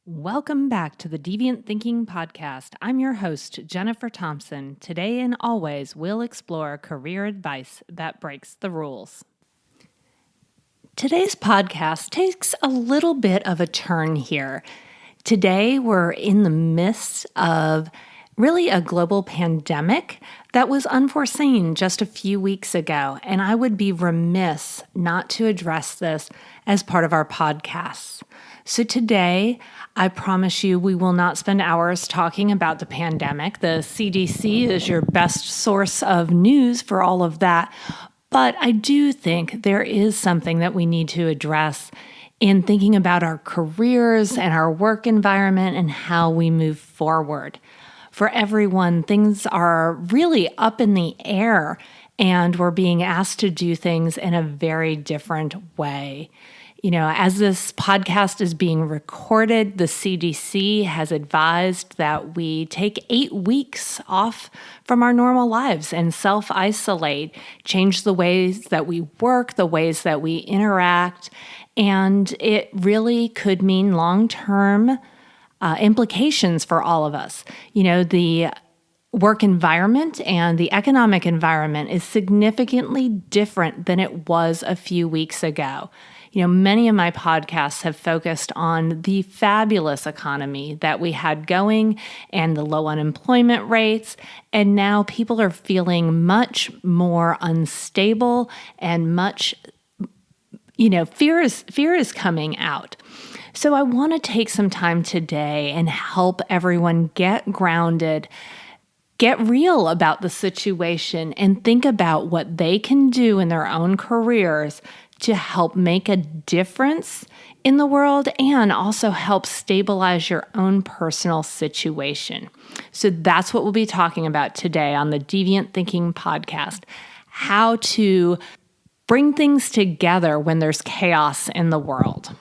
Welcome back to the Deviant Thinking Podcast. I'm your host, Jennifer Thompson. Today and always, we'll explore career advice that breaks the rules. Today's podcast takes a little bit of a turn here. Today, we're in the midst of really a global pandemic that was unforeseen just a few weeks ago, and I would be remiss not to address this as part of our podcasts. So today, I promise you we will not spend hours talking about the pandemic. The CDC is your best source of news for all of that. But I do think there is something that we need to address in thinking about our careers and our work environment and how we move forward. For everyone, things are really up in the air, and we're being asked to do things in a very different way. You know, as this podcast is being recorded, the CDC has advised that we take 8 weeks off from our normal lives and self-isolate, change the ways that we work, the ways that we interact, and it really could mean long-term implications for all of us. You know, the work environment and the economic environment is significantly different than it was a few weeks ago. You know, many of my podcasts have focused on the fabulous economy that we had going and the low unemployment rates. And now people are feeling much more unstable and much, fear is coming out. So I want to take some time today and help everyone get grounded, get real about the situation, and think about what they can do in their own careers to help make a difference in the world and also help stabilize your own personal situation. So that's what we'll be talking about today on the Deviant Thinking Podcast, how to bring things together when there's chaos in the world.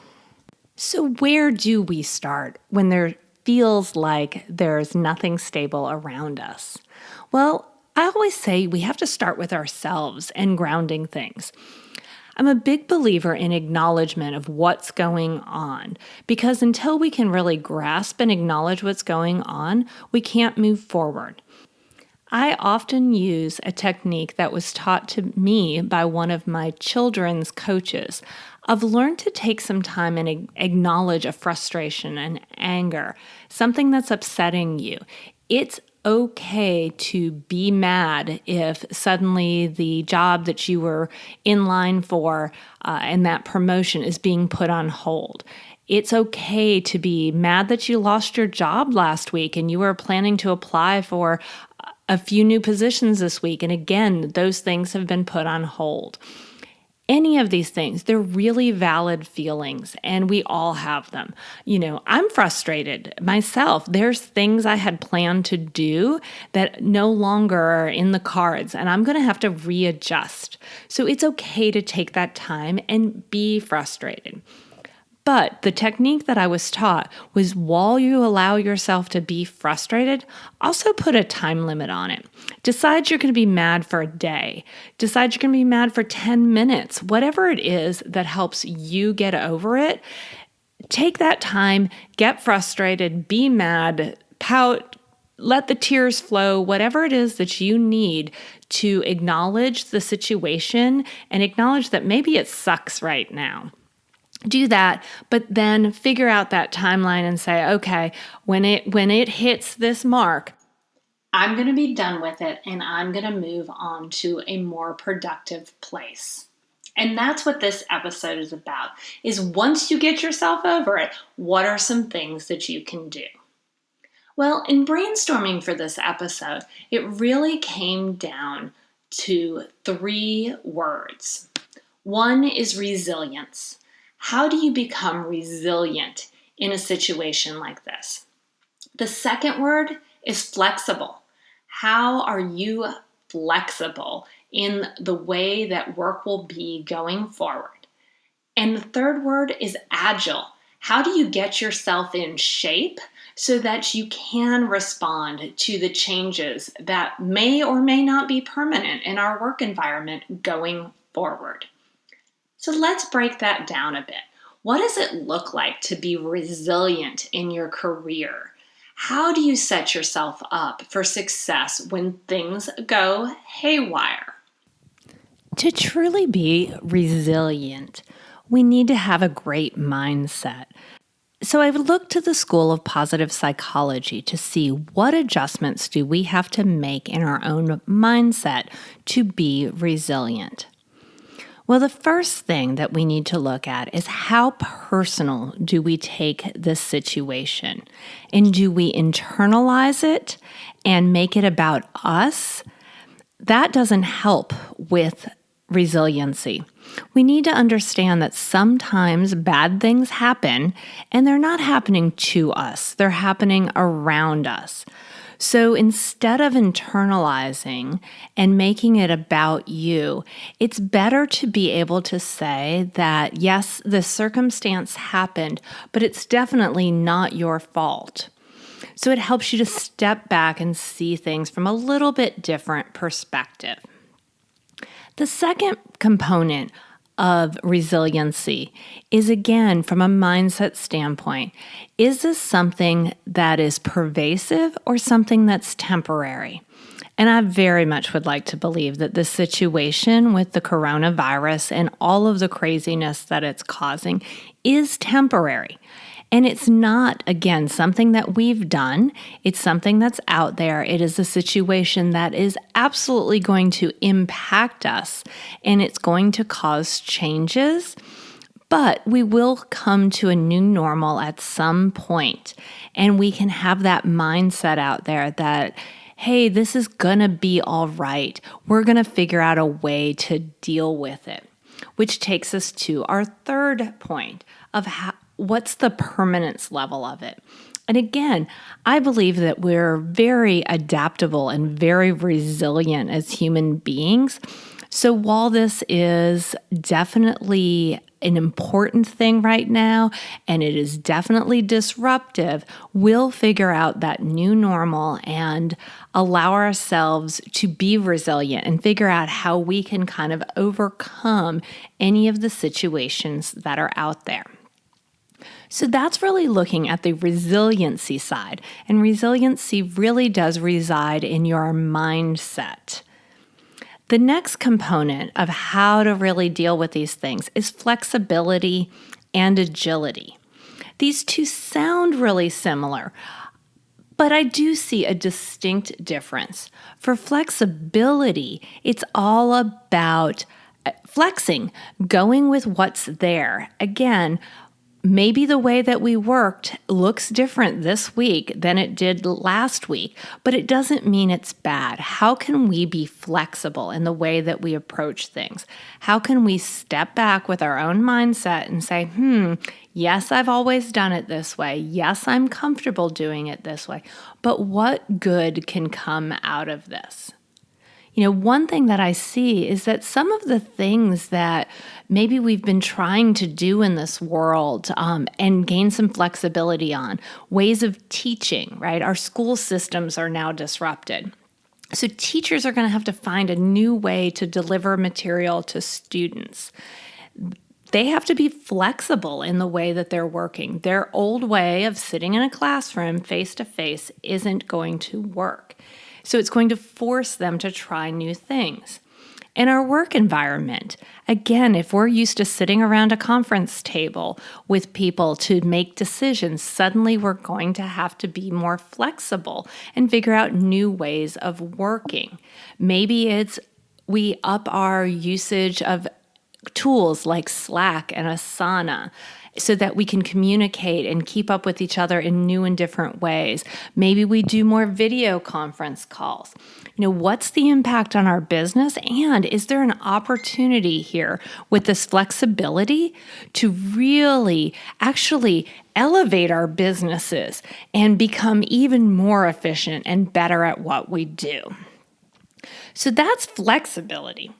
So where do we start when there feels like there's nothing stable around us? Well, I always say we have to start with ourselves and grounding things. I'm a big believer in acknowledgement of what's going on, because until we can really grasp and acknowledge what's going on, we can't move forward. I often use a technique that was taught to me by one of my children's coaches. I've learned to take some time and acknowledge a frustration and anger, something that's upsetting you. It's okay to be mad if suddenly the job that you were in line for and that promotion is being put on hold. It's okay to be mad that you lost your job last week and you were planning to apply for a few new positions this week. And again, those things have been put on hold. Any of these things, they're really valid feelings, and we all have them. You know, I'm frustrated myself. There's things I had planned to do that no longer are in the cards, and I'm going to have to readjust. So it's okay to take that time and be frustrated. But the technique that I was taught was, while you allow yourself to be frustrated, also put a time limit on it. Decide you're going to be mad for a day. Decide you're going to be mad for 10 minutes. Whatever it is that helps you get over it, take that time, get frustrated, be mad, pout, let the tears flow, whatever it is that you need to acknowledge the situation and acknowledge that maybe it sucks right now. Do that, but then figure out that timeline and say, okay, when it hits this mark, I'm going to be done with it and I'm going to move on to a more productive place. And that's what this episode is about, is once you get yourself over it, what are some things that you can do? Well, in brainstorming for this episode, it really came down to 3 words. One is resilience. How do you become resilient in a situation like this? The second word is flexible. How are you flexible in the way that work will be going forward? And the third word is agile. How do you get yourself in shape so that you can respond to the changes that may or may not be permanent in our work environment going forward? So let's break that down a bit. What does it look like to be resilient in your career? How do you set yourself up for success when things go haywire? To truly be resilient, we need to have a great mindset. So I've looked to the School of Positive Psychology to see what adjustments do we have to make in our own mindset to be resilient. Well, the first thing that we need to look at is how personal do we take this situation? And do we internalize it and make it about us? That doesn't help with resiliency. We need to understand that sometimes bad things happen and they're not happening to us, they're happening around us. So instead of internalizing and making it about you, it's better to be able to say that, yes, this circumstance happened, but it's definitely not your fault. So it helps you to step back and see things from a little bit different perspective. The second component of resiliency is, again, from a mindset standpoint, is this something that is pervasive or something that's temporary? And I very much would like to believe that this situation with the coronavirus and all of the craziness that it's causing is temporary. And it's not, again, something that we've done. It's something that's out there. It is a situation that is absolutely going to impact us, and it's going to cause changes. But we will come to a new normal at some point, and we can have that mindset out there that, hey, this is going to be all right. We're going to figure out a way to deal with it, which takes us to our third point of what's the permanence level of it. And again, I believe that we're very adaptable and very resilient as human beings. So while this is definitely an important thing right now, and it is definitely disruptive, we'll figure out that new normal and allow ourselves to be resilient and figure out how we can kind of overcome any of the situations that are out there. So that's really looking at the resiliency side. And resiliency really does reside in your mindset. The next component of how to really deal with these things is flexibility and agility. These two sound really similar, but I do see a distinct difference. For flexibility, it's all about flexing, going with what's there. Again, maybe the way that we worked looks different this week than it did last week, but it doesn't mean it's bad. How can we be flexible in the way that we approach things? How can we step back with our own mindset and say, yes, I've always done it this way. Yes, I'm comfortable doing it this way, but what good can come out of this? One thing that I see is that some of the things that maybe we've been trying to do in this world and gain some flexibility on, ways of teaching, right? Our school systems are now disrupted. So teachers are going to have to find a new way to deliver material to students. They have to be flexible in the way that they're working. Their old way of sitting in a classroom face-to-face isn't going to work. So it's going to force them to try new things. In our work environment, again, if we're used to sitting around a conference table with people to make decisions, suddenly we're going to have to be more flexible and figure out new ways of working. Maybe it's we up our usage of tools like Slack and Asana so that we can communicate and keep up with each other in new and different ways. Maybe we do more video conference calls. What's the impact on our business? And is there an opportunity here with this flexibility to really actually elevate our businesses and become even more efficient and better at what we do? So that's flexibility.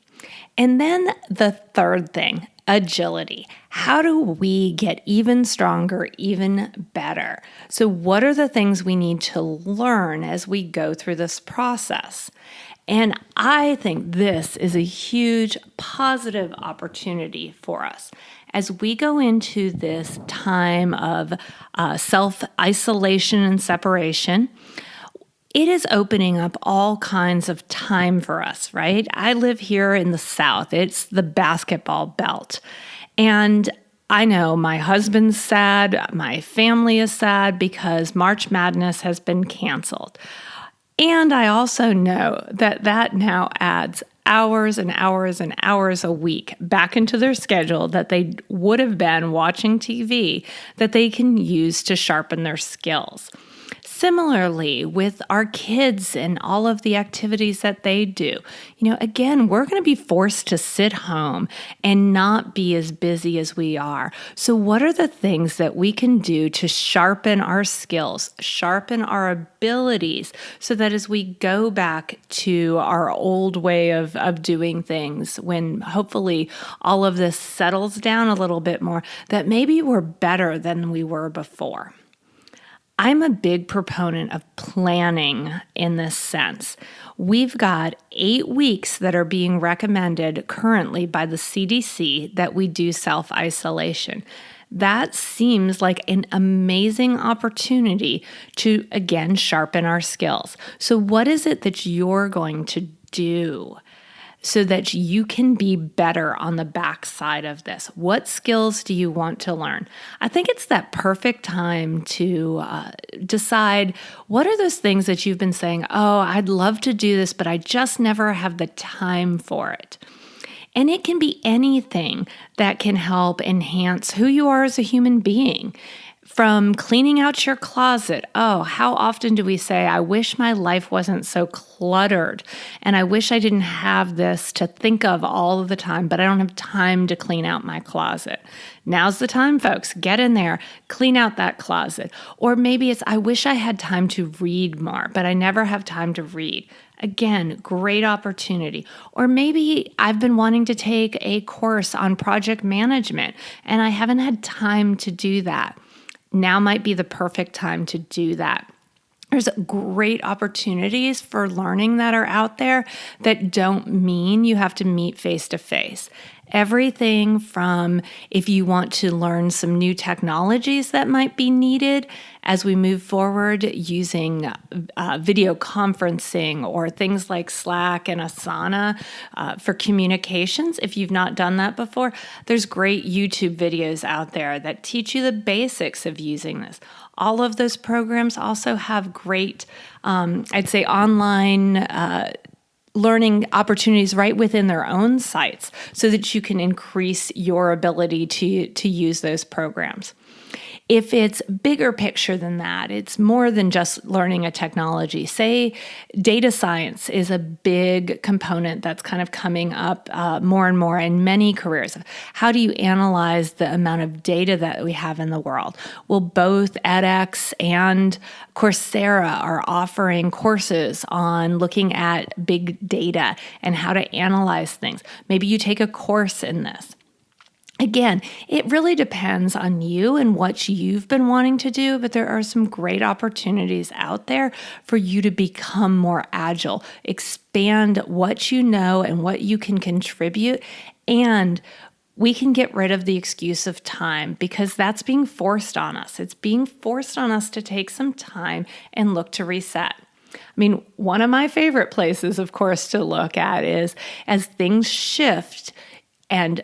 And then the third thing, agility. How do we get even stronger, even better? So what are the things we need to learn as we go through this process? And I think this is a huge positive opportunity for us. As we go into this time of self-isolation and separation, it is opening up all kinds of time for us, right? I live here in the South. It's the basketball belt. And I know my husband's sad, my family is sad because March Madness has been canceled. And I also know that that now adds hours and hours and hours a week back into their schedule that they would have been watching TV that they can use to sharpen their skills. Similarly, with our kids and all of the activities that they do, again, we're going to be forced to sit home and not be as busy as we are. So what are the things that we can do to sharpen our skills, sharpen our abilities, so that as we go back to our old way of doing things, when hopefully all of this settles down a little bit more, that maybe we're better than we were before? I'm a big proponent of planning in this sense. We've got 8 weeks that are being recommended currently by the CDC that we do self-isolation. That seems like an amazing opportunity to, again, sharpen our skills. So what is it that you're going to do so that you can be better on the backside of this? What skills do you want to learn? I think it's that perfect time to decide what are those things that you've been saying, oh, I'd love to do this, but I just never have the time for it. And it can be anything that can help enhance who you are as a human being. From cleaning out your closet. Oh, how often do we say, I wish my life wasn't so cluttered, and I wish I didn't have this to think of all of the time, but I don't have time to clean out my closet. Now's the time, folks. Get in there, clean out that closet. Or maybe it's, I wish I had time to read more, but I never have time to read. Again, great opportunity. Or maybe I've been wanting to take a course on project management, and I haven't had time to do that. Now might be the perfect time to do that. There's great opportunities for learning that are out there that don't mean you have to meet face to face. Everything from if you want to learn some new technologies that might be needed as we move forward using video conferencing or things like Slack and Asana for communications. If you've not done that before, there's great YouTube videos out there that teach you the basics of using this. All of those programs also have great, I'd say, online learning opportunities right within their own sites so that you can increase your ability to use those programs. If it's bigger picture than that, it's more than just learning a technology. Say data science is a big component that's kind of coming up more and more in many careers. How do you analyze the amount of data that we have in the world? Well, both edX and Coursera are offering courses on looking at big data and how to analyze things. Maybe you take a course in this. Again, it really depends on you and what you've been wanting to do, but there are some great opportunities out there for you to become more agile, expand what you know and what you can contribute, and we can get rid of the excuse of time because that's being forced on us. It's being forced on us to take some time and look to reset. I mean, one of my favorite places, of course, to look at is as things shift and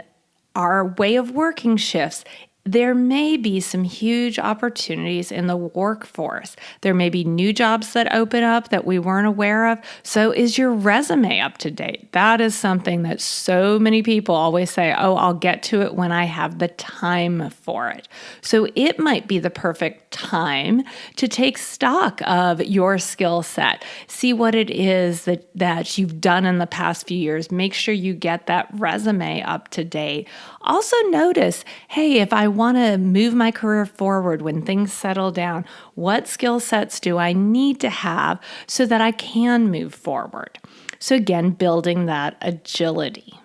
our way of working shifts, there may be some huge opportunities in the workforce. There may be new jobs that open up that we weren't aware of. So is your resume up to date? That is something that so many people always say, oh, I'll get to it when I have the time for it. So it might be the perfect time to take stock of your skill set. See what it is that you've done in the past few years. Make sure you get that resume up to date. Also notice, hey, if I want to move my career forward when things settle down, what skill sets do I need to have so that I can move forward? So again, building that agility.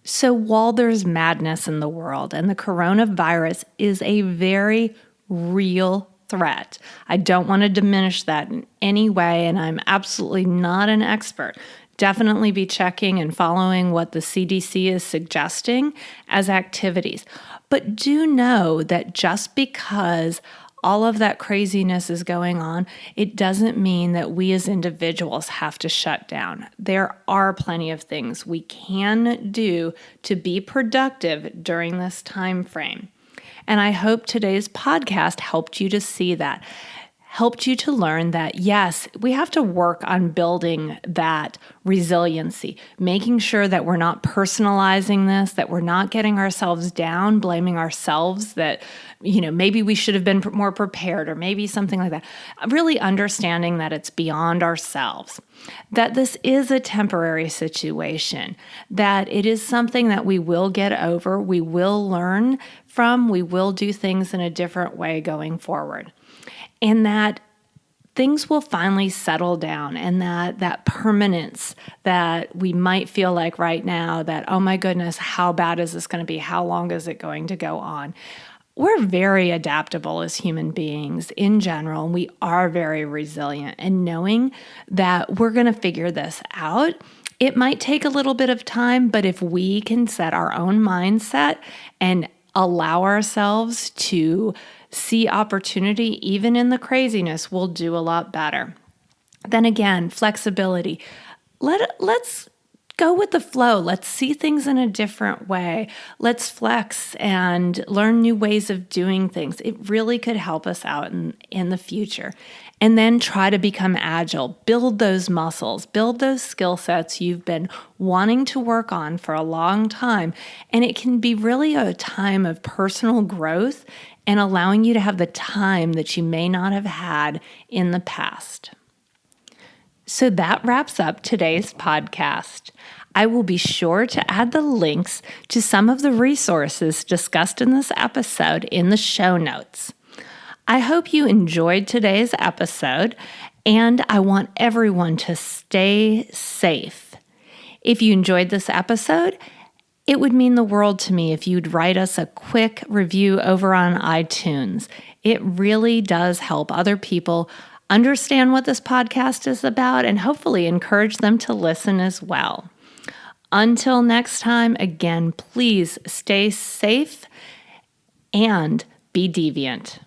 So while there's madness in the world and the coronavirus is a very real threat, I don't want to diminish that in any way, and I'm absolutely not an expert. definitely be checking and following what the CDC is suggesting as activities. But do know that just because all of that craziness is going on, it doesn't mean that we as individuals have to shut down. There are plenty of things we can do to be productive during this time frame. And I hope today's podcast helped you to see that, helped you to learn that, yes, we have to work on building that resiliency, making sure that we're not personalizing this, that we're not getting ourselves down, blaming ourselves that, maybe we should have been more prepared or maybe something like that. Really understanding that it's beyond ourselves, that this is a temporary situation, that it is something that we will get over, we will learn from, we will do things in a different way going forward. And that things will finally settle down, and that permanence that we might feel like right now, that, oh my goodness, how bad is this going to be? How long is it going to go on? We're very adaptable as human beings in general, and we are very resilient. And knowing that we're going to figure this out, it might take a little bit of time, but if we can set our own mindset and allow ourselves to see opportunity, even in the craziness, we'll do a lot better. Then again, flexibility. Let's go with the flow. Let's see things in a different way. Let's flex and learn new ways of doing things. It really could help us out in the future. And then try to become agile, build those muscles, build those skill sets you've been wanting to work on for a long time. And it can be really a time of personal growth and allowing you to have the time that you may not have had in the past. So that wraps up today's podcast. I will be sure to add the links to some of the resources discussed in this episode in the show notes. I hope you enjoyed today's episode, and I want everyone to stay safe. If you enjoyed this episode, it would mean the world to me if you'd write us a quick review over on iTunes. It really does help other people understand what this podcast is about and hopefully encourage them to listen as well. Until next time, again, please stay safe and be deviant.